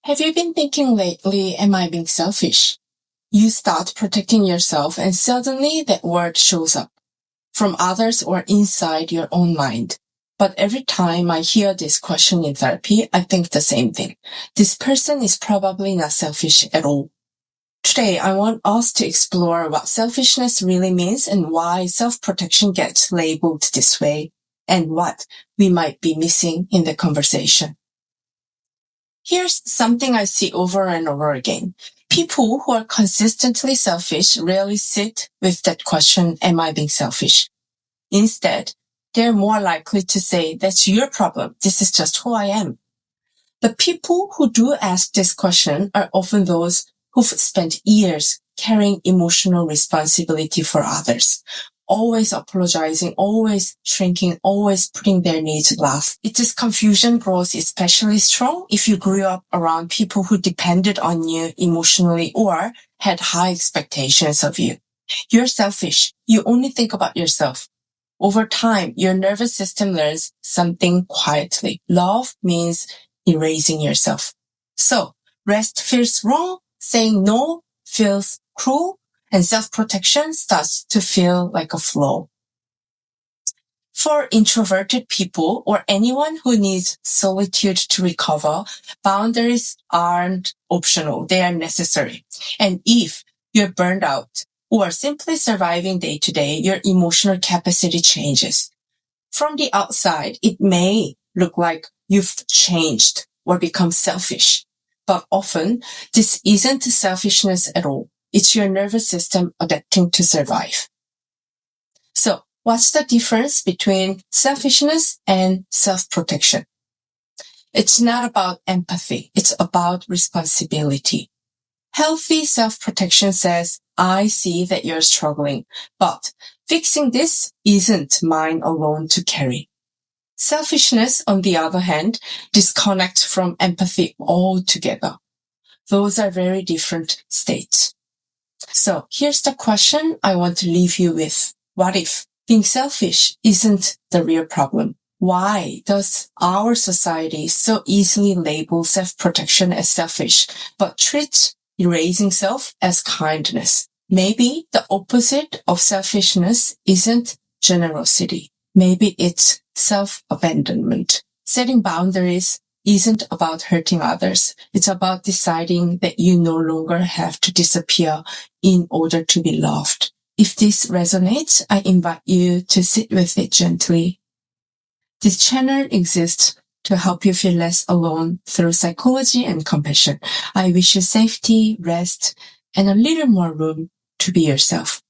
Have you been thinking lately, am I being selfish? You start protecting yourself and suddenly that word shows up from others or inside your own mind. But every time I hear this question in therapy, I think the same thing. This person is probably not selfish at all. Today, I want us to explore what selfishness really means and why self-protection gets labeled this way and what we might be missing in the conversation. Here's something I see over and over again. People who are consistently selfish rarely sit with that question, am I being selfish? Instead, they're more likely to say, that's your problem. This is just who I am. The people who do ask this question are often those who've spent years carrying emotional responsibility for others, always apologizing, always shrinking, always putting their needs last. This confusion grows especially strong if you grew up around people who depended on you emotionally or had high expectations of you. You're selfish. You only think about yourself. Over time, your nervous system learns something quietly. Love means erasing yourself. So, rest feels wrong, saying no feels cruel, and self-protection starts to feel like a flaw. For introverted people or anyone who needs solitude to recover, boundaries aren't optional, they are necessary. And if you're burned out or simply surviving day to day, your emotional capacity changes. From the outside, it may look like you've changed or become selfish, but often this isn't selfishness at all. It's your nervous system adapting to survive. So, what's the difference between selfishness and self-protection? It's not about empathy. It's about responsibility. Healthy self-protection says, I see that you're struggling, but fixing this isn't mine alone to carry. Selfishness, on the other hand, disconnects from empathy altogether. Those are very different states. So here's the question I want to leave you with. What if being selfish isn't the real problem? Why does our society so easily label self-protection as selfish, but treat erasing self as kindness? Maybe the opposite of selfishness isn't generosity. Maybe it's self-abandonment. Setting boundaries isn't about hurting others. It's about deciding that you no longer have to disappear in order to be loved. If this resonates, I invite you to sit with it gently. This channel exists to help you feel less alone through psychology and compassion. I wish you safety, rest, and a little more room to be yourself.